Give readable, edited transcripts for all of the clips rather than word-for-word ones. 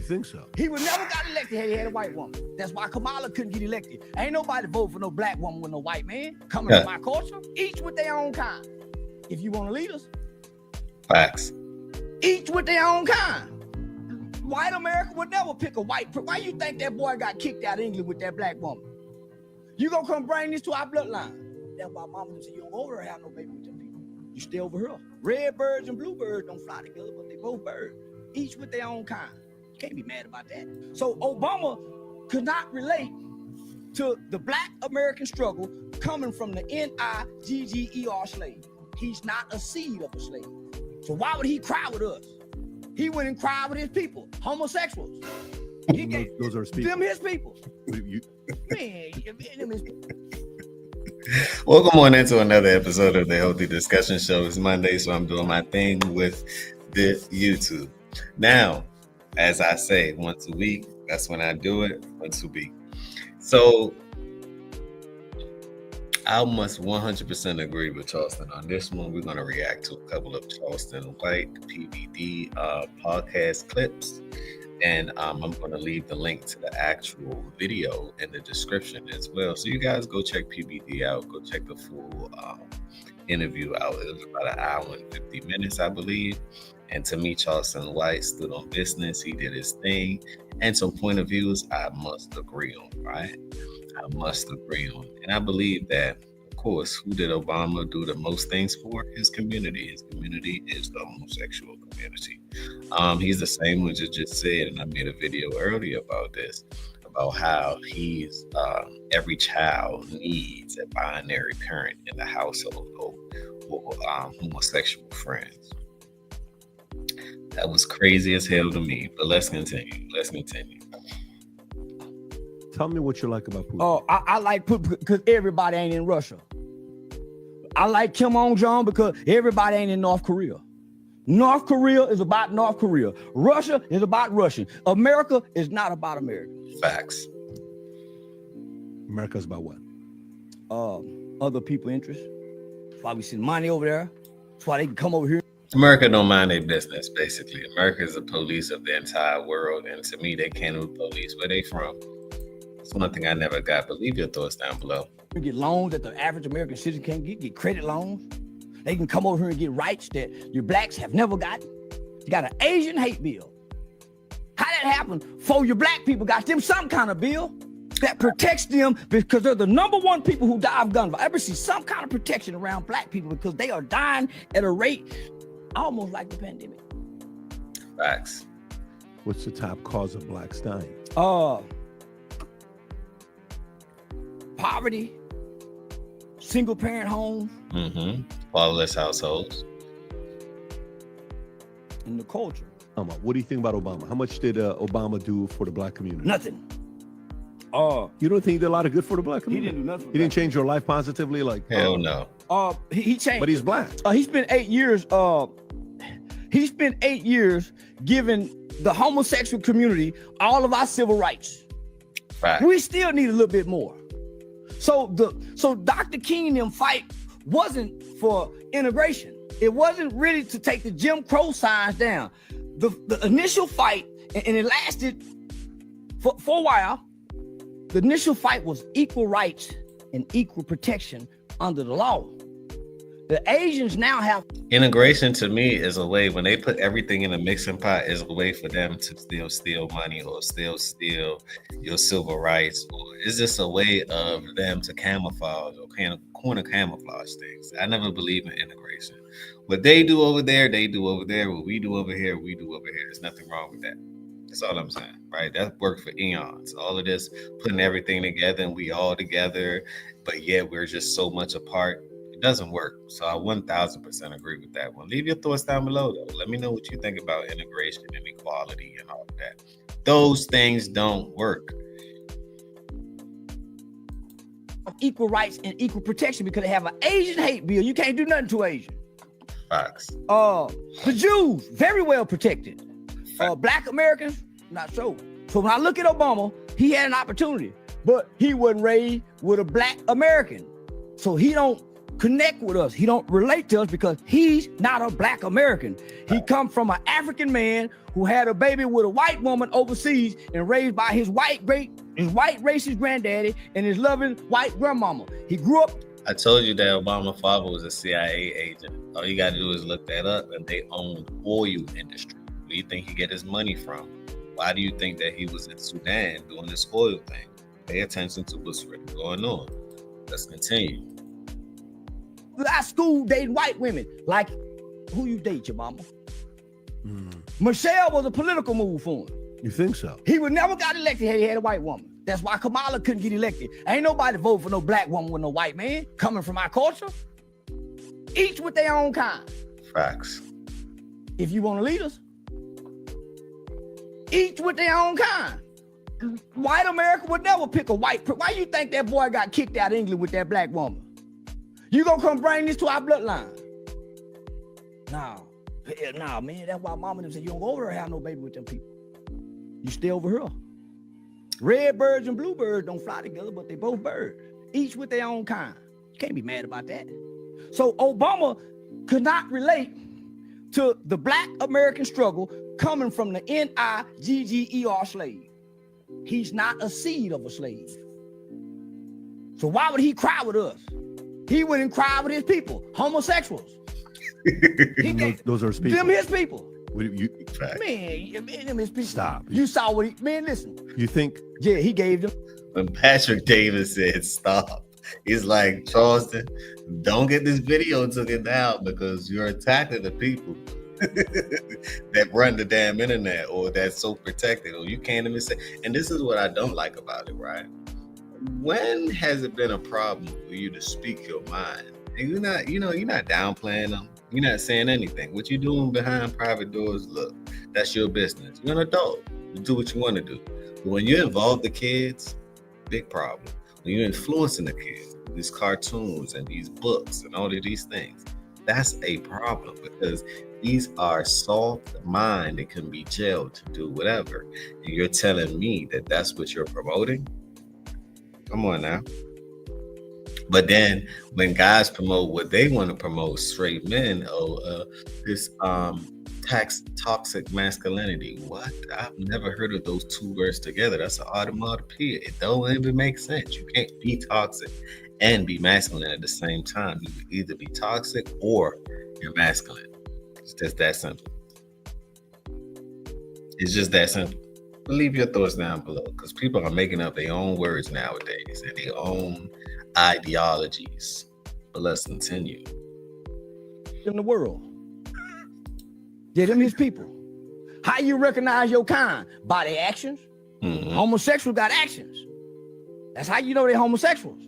think so? He would never got elected had he had a white woman. That's why Kamala couldn't get elected. Ain't nobody vote for no black woman with no white man. Coming from my culture, each with their own kind. If you want to lead us. Facts. Each with their own kind. White America would never pick a white. Why you think that boy got kicked out of England with that black woman? You gonna come bring this to our bloodline? That's why mama said you don't go over there and have no baby with them people. You stay over here. Red birds and blue birds don't fly together, but they both birds. Each with their own kind. You can't be mad about that. So Obama could not relate to the black American struggle coming from the N-I-G-G-E-R slave. He's not a seed of a slave. So why would he cry with us? He went and cried with his people, homosexuals. Those are his people. Them his people. Man, them his people. Welcome on into another episode of the Healthy Discussion Show. It's Monday, so I'm doing my thing with the YouTube. Now, as I say, once a week, that's when I do it, once a week. So, I must 100% agree with Charleston on this one. We're going to react to a couple of Charleston White PBD podcast clips. And I'm going to leave the link to the actual video in the description as well. So you guys go check PBD out. Go check the full interview out. It was about an hour and 50 minutes, I believe. And to me, Charleston White stood on business. He did his thing. And some point of views I must agree on, right? I must agree on. And I believe that, of course, who did Obama do the most things for? His community. His community is the homosexual community. He's the same one you just said, and I made a video earlier about this, about how he's every child needs a binary parent in the household or homosexual friends. That was crazy as hell to me, but let's continue. Tell me what you like about Putin. Oh, I like Putin because everybody ain't in Russia. I like Kim Jong-un because everybody ain't in North Korea. North Korea is about North Korea. Russia is about Russian. America is not about America. Facts. America's about what? Other people's interests. That's why we send money over there. That's why they can come over here. America don't mind their business, basically. America is the police of the entire world, and to me, they can't do police. Where they from? That's one thing I never got, but leave your thoughts down below. You get loans that the average American citizen can't get credit loans. They can come over here and get rights that your blacks have never gotten. You got an Asian hate bill. How that happened? For your black people got them some kind of bill that protects them because they're the number one people who die of gun violence. I ever see some kind of protection around black people because they are dying at a rate almost like the pandemic. Facts. What's the top cause of blacks dying? Poverty, single parent homes, fatherless households, and the culture. What do you think about Obama? How much did Obama do for the black community? Nothing. You don't think he did a lot of good for the black community? He didn't do nothing. He didn't change your life positively, like hell no. He changed. But he's black. He spent 8 years. He spent 8 years giving the homosexual community all of our civil rights. Fact. We still need a little bit more. So Dr. King and them fight wasn't for integration. It wasn't really to take the Jim Crow signs down. The initial fight, and it lasted for a while. The initial fight was equal rights and equal protection under the law. The Asians now have integration. To me, is a way when they put everything in a mixing pot, is a way for them to still steal money or still steal your civil rights, or is this a way of them to camouflage or corner camouflage things? I never believe in integration. What they do over there, they do over there. What we do over here, we do over here. There's nothing wrong with that. That's all I'm saying, right? That worked for eons. All of this, putting everything together and we all together, but yet we're just so much apart. It doesn't work. So I 1000% agree with that one. Leave your thoughts down below, though. Let me know what you think about integration and equality and all of that. Those things don't work. Equal rights and equal protection because they have an Asian hate bill. You can't do nothing to Asian. Facts. The Jews, very well protected. Black Americans, not so. So when I look at Obama, he had an opportunity, but he wasn't raised with a black American. So he don't connect with us. He don't relate to us because he's not a black American. He come from an African man who had a baby with a white woman overseas and raised by his white racist granddaddy and his loving white grandmama. He grew up. I told you that Obama's father was a CIA agent. All you got to do is look that up, and they own the oil industry. Where do you think he get his money from? Why do you think that he was in Sudan doing this oil thing? Pay attention to what's really going on. Let's continue. I school dating white women. Like, who you date, your mama? Michelle was a political move for him. You think so? He would never got elected had he had a white woman. That's why Kamala couldn't get elected. Ain't nobody vote for no black woman with no white man coming from our culture. Each with their own kind. Facts. If you want to lead us, each with their own kind. White America would never pick a white. Why you think that boy got kicked out of England with that black woman? You gonna come bring this to our bloodline? Nah, man. That's why mama them said you don't go over there and have no baby with them people. You stay over here. Red birds and bluebirds don't fly together, but they both birds, each with their own kind. You can't be mad about that. So Obama could not relate to the black American struggle coming from the N-I-G-G-E-R slave. He's not a seed of a slave. So why would he cry with us? He wouldn't cry with his people, homosexuals. Those are his people. Them his people. Man, them his people. Stop. You saw what he, man, listen. You think? Yeah, he gave them. When Patrick Davis said stop, he's like, Charleston, don't get this video taken down because you're attacking the people that run the damn internet or that's so protected, or you can't even say. And this is what I don't like about it, right? When has it been a problem for you to speak your mind? And you're not downplaying them. You're not saying anything. What you're doing behind private doors, look, that's your business. You're an adult. You do what you want to do. But when you involve the kids, big problem. When you're influencing the kids, these cartoons and these books and all of these things, that's a problem because these are soft mind that can be jailed to do whatever. And you're telling me that that's what you're promoting? Come on now. But then when guys promote what they want to promote, straight men, this toxic masculinity. What? I've never heard of those two words together. That's an automatopoeia. It don't even make sense. You can't be toxic and be masculine at the same time. You can either be toxic or you're masculine. It's just that simple. It's just that simple. But leave your thoughts down below because people are making up their own words nowadays and their own ideologies. But let's continue. In the world. Yeah, them his people. How you recognize your kind? By their actions. Mm-hmm. Homosexuals got actions. That's how you know they're homosexuals.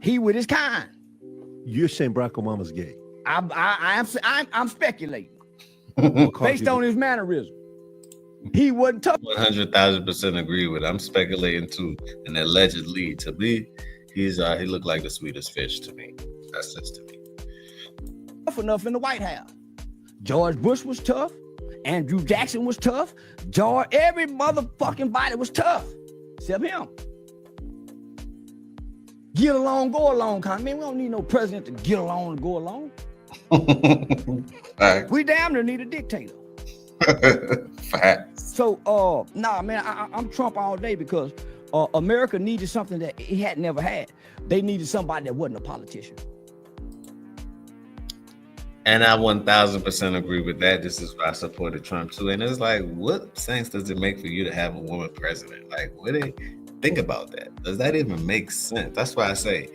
He with his kind. You're saying Barack Obama's gay? I'm speculating based on his mannerism. He wasn't tough. 100,000% agree with it. I'm speculating too, and allegedly to me, he looked like the sweetest fish to me. That's just to me. Tough enough in the White House. George Bush was tough. Andrew Jackson was tough. Every motherfucking body was tough, except him. Get along, go along. Man, we don't need no president to get along and go along. We damn near need a dictator. Facts. So, man, I'm Trump all day because America needed something that it had never had. They needed somebody that wasn't a politician. And I 1,000% agree with that. This is why I supported Trump too. And it's like, what sense does it make for you to have a woman president? Like, think about that. Does that even make sense? That's why I say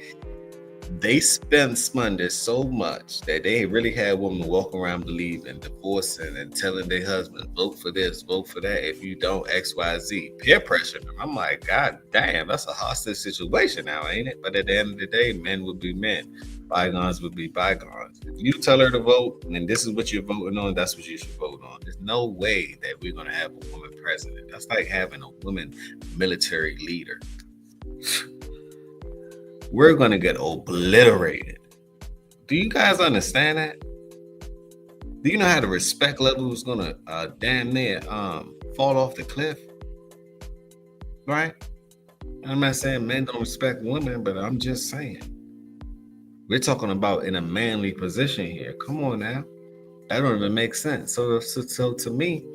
they spun this so much that they really had women walk around believing, divorcing and telling their husband, vote for this, vote for that. If you don't, X, Y, Z, peer pressure them. I'm like, God damn, that's a hostage situation now, ain't it? But at the end of the day, men would be men. Bygones would be bygones. If you tell her to vote and this is what you're voting on, that's what you should vote on. There's no way that we're going to have a woman president. That's like having a woman military leader. We're going to get obliterated. Do you guys understand that? Do you know how the respect level is going to damn near fall off the cliff? Right? I'm not saying men don't respect women, but I'm just saying. We're talking about in a manly position here. Come on now. That don't even make sense. So to me,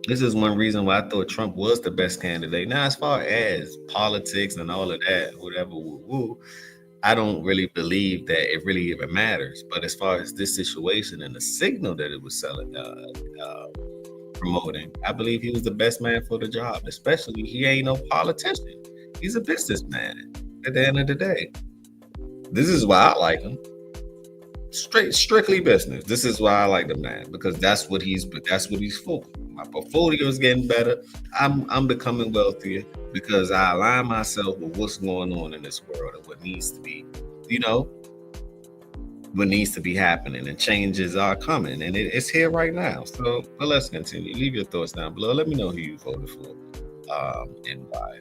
This is one reason why I thought Trump was the best candidate. Now, as far as politics and all of that, whatever, woo-woo, I don't really believe that it really even matters. But as far as this situation and the signal that it was selling, promoting, I believe he was the best man for the job. Especially, he ain't no politician. He's a businessman at the end of the day. This is why I like him. Strictly business. This is why I like the man, because that's what he's for. My portfolio is getting better. I'm becoming wealthier because I align myself with what's going on in this world and what needs to be, what needs to be happening, and changes are coming, and it's here right now. So, but let's continue. Leave your thoughts down below. Let me know who you voted for, and why.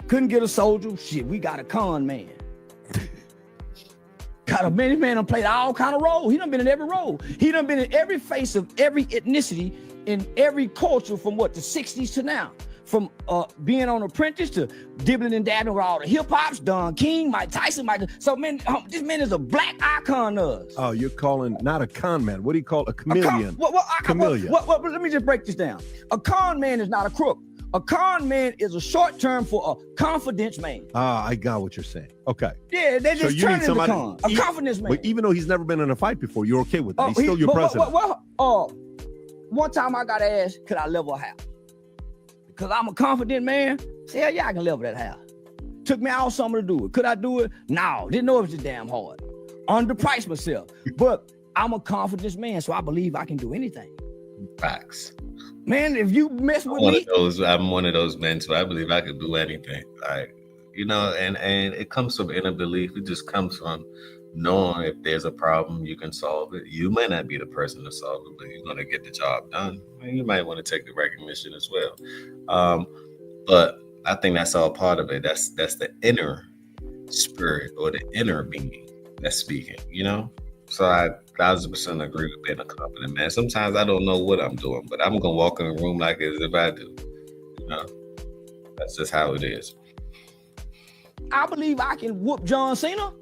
Couldn't get a soldier. Shit, we got a con man. Got a man done played all kind of roles. He done been in every role. He done been in every face of every ethnicity in every culture from the 60s to now. From being on Apprentice to dibbling and dabbling with all the hip hops, Don King, Mike Tyson, So man, this man is a black icon to us. Oh, you're calling not a con man. What do you call a chameleon? Chameleon. Let me just break this down. A con man is not a crook. A con man is a short term for a confidence man. Ah, I got what you're saying. Okay. Yeah, they just turn into con. A confidence man. But even though he's never been in a fight before, you're okay with that. He's still your president. One time I got asked, could I level a house? Because I'm a confident man. Say, hell yeah, I can level that house. Took me all summer to do it. Could I do it? No, didn't know it was just damn hard. Underpriced myself. But I'm a confidence man, so I believe I can do anything. Facts. Man, if you mess with me, I'm one of those men, so I believe I could do anything. Like, and it comes from inner belief. It just comes from knowing if there's a problem, you can solve it. You might not be the person to solve it, but you're going to get the job done. And you might want to take the recognition as well. But I think that's all part of it. That's the inner spirit or the inner being that's speaking, So I 1,000% agree with being a confident man. Sometimes I don't know what I'm doing, but I'm going to walk in a room like as if I do. That's just how it is. I believe I can whoop John Cena.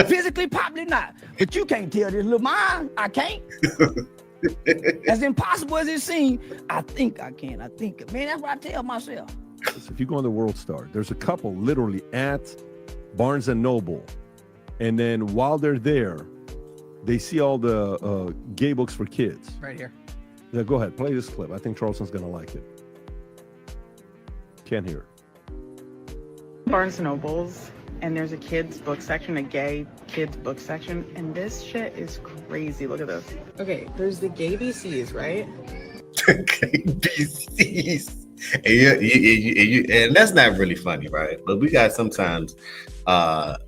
Physically, probably not. But you can't tell this little mind. I can't. As impossible as it seems, I think I can. Man, that's what I tell myself. If you go on the World Star, there's a couple literally at Barnes and Noble. And then while they're there, they see all the gay books for kids. Right here. Yeah, go ahead. Play this clip. I think Charleston's going to like it. Can't hear it. Barnes & Nobles, and there's a kids book section, a gay kids book section, and this shit is crazy. Look at this. Okay, there's the gay BCs, right? Gay BCs. And that's not really funny, right? But we got sometimes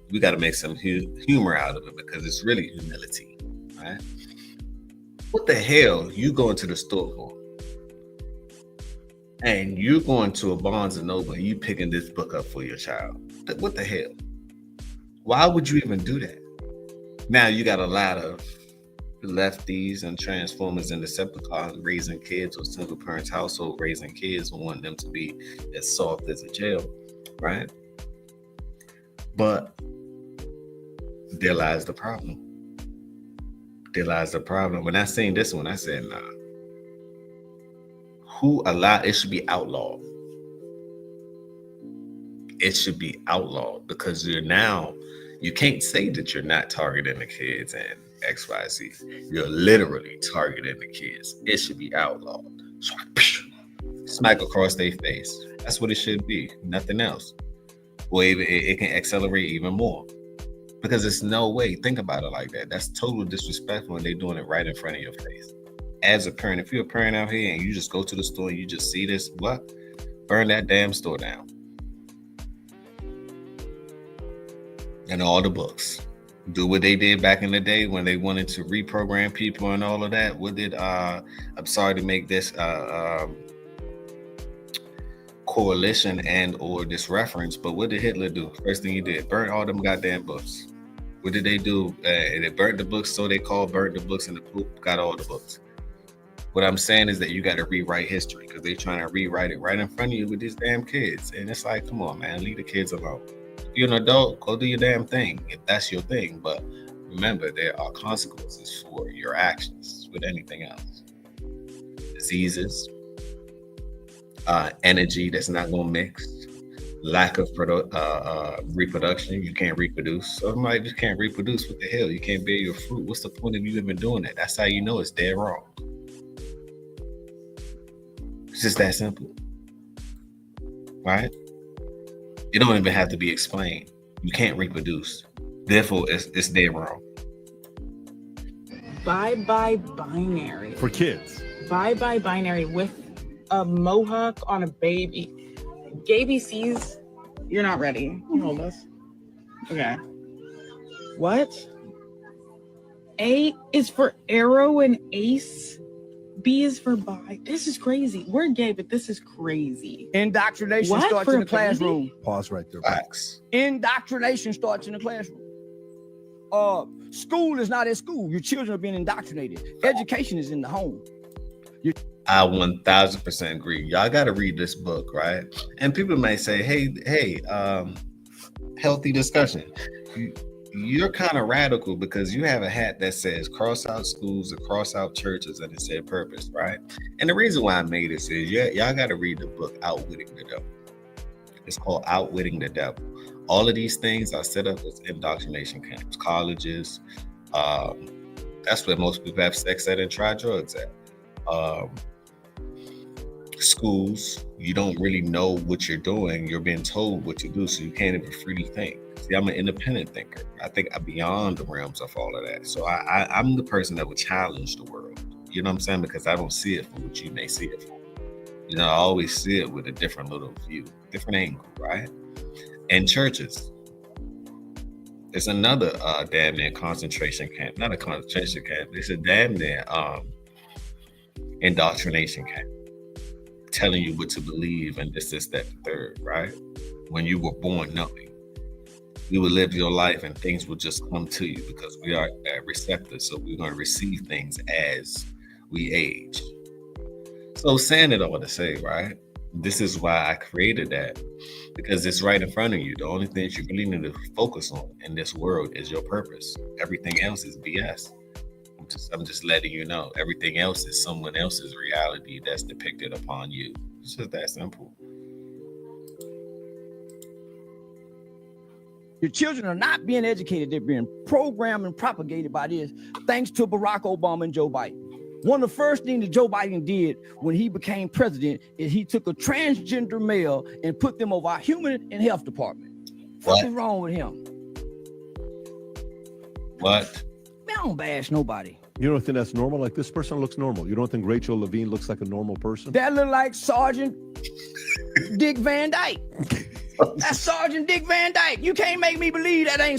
we got to make some humor out of it because it's really humility, right? What the hell you going to the store for? And you're going to a Barnes & Noble and you picking this book up for your child. What the hell? Why would you even do that? Now you got a lot of lefties and transformers and Decepticons raising kids, or single parents household raising kids and want them to be as soft as a jail, right? But there lies the problem. When I seen this one, I said, nah. It should be outlawed. It should be outlawed because you can't say that you're not targeting the kids and XYZ. You're literally targeting the kids. It should be outlawed. Smack across their face. That's what it should be. Nothing else. Or even it can accelerate even more. Because there's no way. Think about it like that. That's total disrespectful when they're doing it right in front of your face. As a parent, if you're a parent out here and you just go to the store and you just see this, what? Burn that damn store down. And all the books. Do what they did back in the day when they wanted to reprogram people and all of that. What did I'm sorry to make this coalition and or this reference, but what did Hitler do? First thing he did, burn all them goddamn books. What did they do? They burnt the books, so they burnt the books, and the Pope got all the books. What I'm saying is that you got to rewrite history because they're trying to rewrite it right in front of you with these damn kids. And it's like, come on, man, leave the kids alone. If you're an adult, go do your damn thing if that's your thing. But Remember, there are consequences for your actions with anything else. Diseases, energy that's not going to mix, lack of reproduction. You can't reproduce. So somebody just can't reproduce. What the hell? You can't bear your fruit. What's the point of you even doing that? That's how you know it's dead wrong. It's just that simple, right? It don't even have to be explained. You can't reproduce. Therefore, it's dead wrong. Bye-bye binary. For kids. Bye-bye binary with a mohawk on a baby. Gaby sees, you're not ready. You hold us. Okay. What? A is for arrow and ace. B is for bi. This is crazy. We're gay, but this is crazy. Indoctrination What? starts For in a the classroom. Pause right there. Facts. Indoctrination starts in the classroom. School is not at school. Your children are being indoctrinated. Education is in the home. I 1000% agree. Y'all got to read this book, right? And people may say, hey, healthy discussion. You're kind of radical because you have a hat that says cross out schools and cross out churches and it said purpose, right? And the reason why I made this is y'all got to read the book Outwitting the Devil. It's called Outwitting the Devil. All of these things are set up as indoctrination camps, colleges. That's where most people have sex at and try drugs at. Schools, you don't really know what you're doing. You're being told what to do, so you can't even freely think. See, I'm an independent thinker. I think I'm beyond the realms of all of that. So I'm the person that would challenge the world. You know what I'm saying? Because I don't see it from what you may see it from. You know, I always see it with a different little view, different angle, right? And churches. It's another damn near concentration camp. Not a concentration camp. It's a damn near indoctrination camp. Telling you what to believe and this, that, the third, right? When you were born knowing. You would live your life and things will just come to you because we are receptive. So we're going to receive things as we age. So saying it all to say, right? This is why I created that, because it's right in front of you. The only thing you really need to focus on in this world is your purpose. Everything else is BS. I'm just letting you know. Everything else is someone else's reality that's depicted upon you. It's just that simple. Your children are not being educated. They're being programmed and propagated by this, thanks to Barack Obama and Joe Biden. One of the first things that Joe Biden did when he became president is he took a transgender male and put them over our human and health department. What's wrong with him? What? Man, I don't bash nobody. You don't think that's normal? Like, this person looks normal. You don't think Rachel Levine looks like a normal person? That look like Sergeant Dick Van Dyke. That's Sergeant Dick Van Dyke. You can't make me believe that ain't